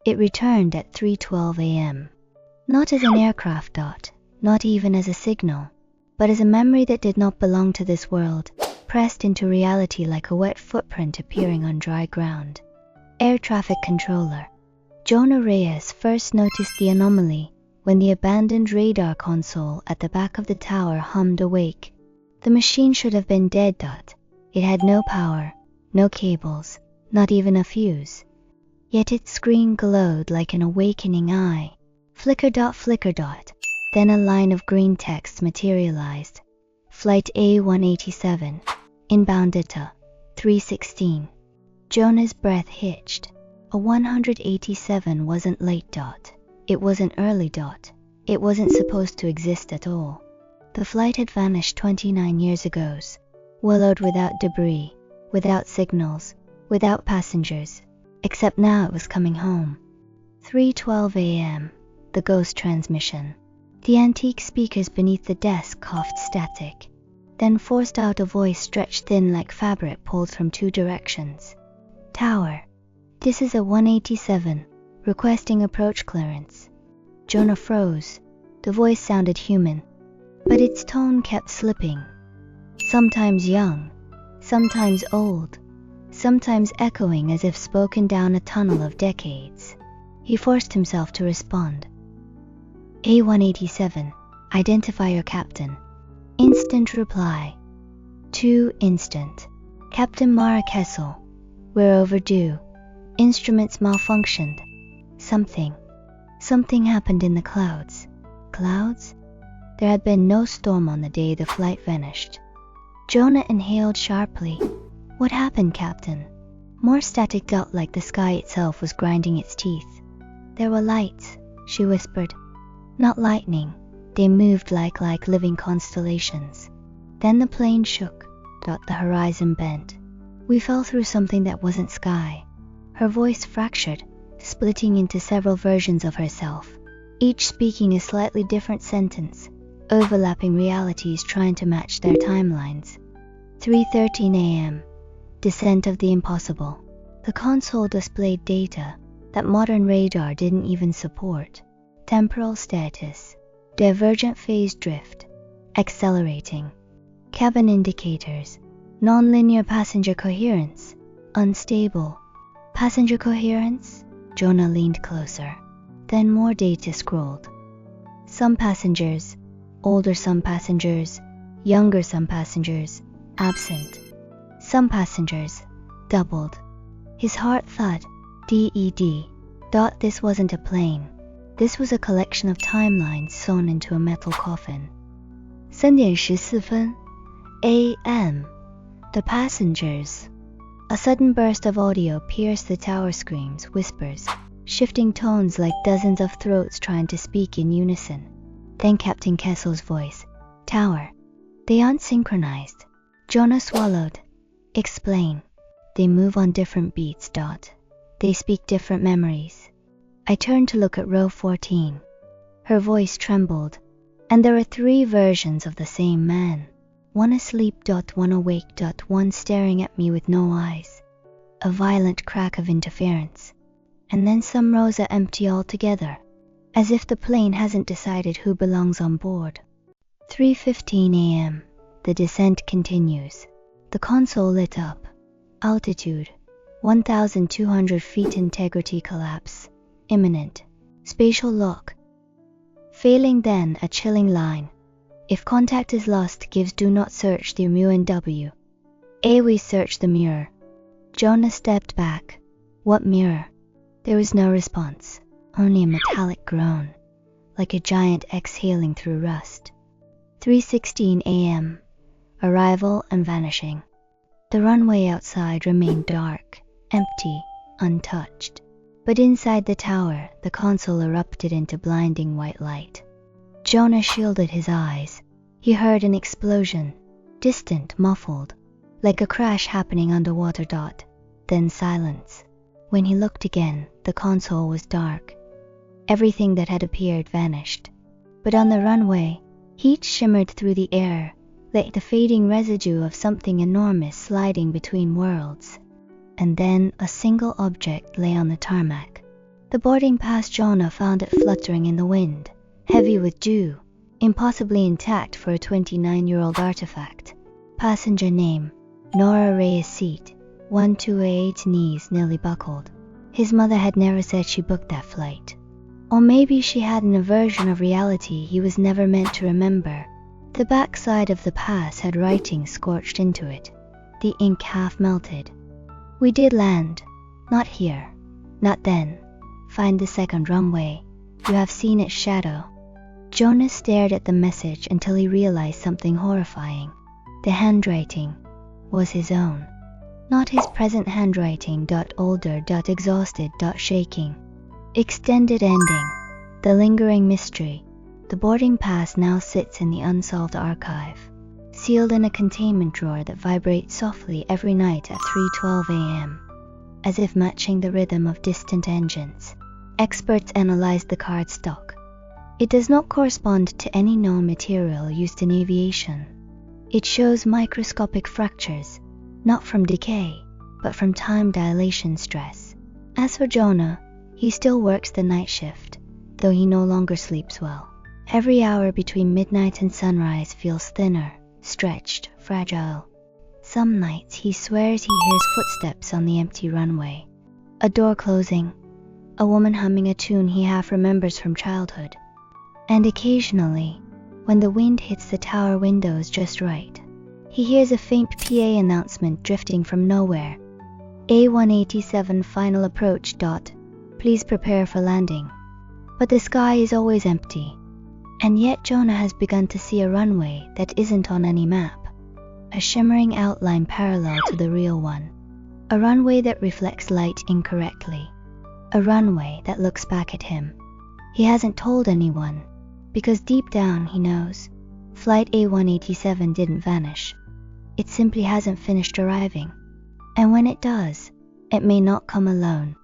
It returned at 3:12 a.m. Not as an aircraft dot, not even as a signal, but as a memory that did not belong to this world, pressed into reality like a wet footprint appearing on dry ground. Air traffic controller Jonah Reyes first noticed the anomaly when the abandoned radar console at the back of the tower hummed awake. The machine should have been dead. It had no power, no cables, not even a fuse. Yet its screen glowed like an awakening eye. Flicker. Then a line of green text materialized. Flight A187, inbound data, 3:16. Jonah's breath hitched. A 187 wasn't late. It wasn't early. It wasn't supposed to exist at all. The flight had vanished 29 years ago, wallowed without debris, without signals, without passengers, except now it was coming home. 3:12 a.m., the ghost transmission. The antique speakers beneath the desk coughed static, then forced out a voice stretched thin like fabric pulled from two directions. Tower, this is a 187, requesting approach clearance. Jonah froze. The voice sounded human, but its tone kept slipping. Sometimes young, sometimes old, sometimes echoing as if spoken down a tunnel of decades. He forced himself to respond. A187, identify your captain. Instant reply. 2 instant. Captain Mara Kessel, we're overdue. Instruments malfunctioned. Something happened in the clouds. Clouds? There had been no storm on the day the flight vanished. Jonah inhaled sharply. What happened, Captain? More static like the sky itself was grinding its teeth. There were lights, she whispered. Not lightning. They moved like living constellations. Then the plane shook. The horizon bent. We fell through something that wasn't sky. Her voice fractured, splitting into several versions of herself, each speaking a slightly different sentence, overlapping realities trying to match their timelines. 3:13 a.m. Descent of the impossible. The console displayed data that modern radar didn't even support. Temporal status, divergent phase drift, accelerating. Cabin indicators, nonlinear passenger coherence, unstable. Passenger coherence? Jonah leaned closer. Then more data scrolled. Some passengers, older some passengers, younger some passengers, absent. Some passengers, doubled. His heart thud. DED. This wasn't a plane. This was a collection of timelines sewn into a metal coffin. 3:14 a.m. The passengers. A sudden burst of audio pierced the tower screams, whispers, shifting tones like dozens of throats trying to speak in unison. Then Captain Kessel's voice. Tower. They aren't synchronized. Jonah swallowed. Explain. They move on different beats. They speak different memories. I turned to look at row 14. Her voice trembled, and there were 3 versions of the same man. One asleep. One awake. One staring at me with no eyes. A violent crack of interference. And then some rows are empty altogether, as if the plane hasn't decided who belongs on board. 3:15 a.m. The descent continues. The console lit up. Altitude, 1,200 feet. Integrity collapse. Imminent. Spatial lock. Failing, then a chilling line. If contact is lost, gives do not search the MUNW. We search the mirror. Jonah stepped back. What mirror? There was no response, only a metallic groan, like a giant exhaling through rust. 3:16 a.m. Arrival and vanishing. The runway outside remained dark, empty, untouched. But inside the tower, the console erupted into blinding white light. Jonah shielded his eyes. He heard an explosion, distant, muffled, like a crash happening underwater. Then silence. When he looked again, the console was dark. Everything that had appeared vanished. But on the runway, heat shimmered through the air, like the fading residue of something enormous sliding between worlds. And then a single object lay on the tarmac. The boarding pass Jonah found it fluttering in the wind, heavy with dew, impossibly intact for a 29-year-old artifact. Passenger name, Nora Reyes. Seat, 128. Knees nearly buckled. His mother had never said she booked that flight. Or maybe she had an aversion of reality he was never meant to remember. The backside of the pass had writing scorched into it, the ink half melted. We did land. Not here. Not then. Find the second runway. You have seen its shadow. Jonah stared at the message until he realized something horrifying. The handwriting was his own. Not his present handwriting. Older. Exhausted. Shaking. Extended ending. The lingering mystery. The boarding pass now sits in the unsolved archive, sealed in a containment drawer that vibrates softly every night at 3:12 a.m., as if matching the rhythm of distant engines. Experts analyzed the cardstock. It does not correspond to any known material used in aviation. It shows microscopic fractures, not from decay, but from time dilation stress. As for Jonah, he still works the night shift, though he no longer sleeps well. Every hour between midnight and sunrise feels thinner, stretched, fragile. Some nights he swears he hears footsteps on the empty runway, a door closing, a woman humming a tune he half remembers from childhood. And occasionally, when the wind hits the tower windows just right, he hears a faint PA announcement drifting from nowhere. A187 final approach. Please prepare for landing. But the sky is always empty. And yet Jonah has begun to see a runway that isn't on any map. A shimmering outline parallel to the real one. A runway that reflects light incorrectly. A runway that looks back at him. He hasn't told anyone, because deep down he knows. Flight A187 didn't vanish. It simply hasn't finished arriving. And when it does, it may not come alone.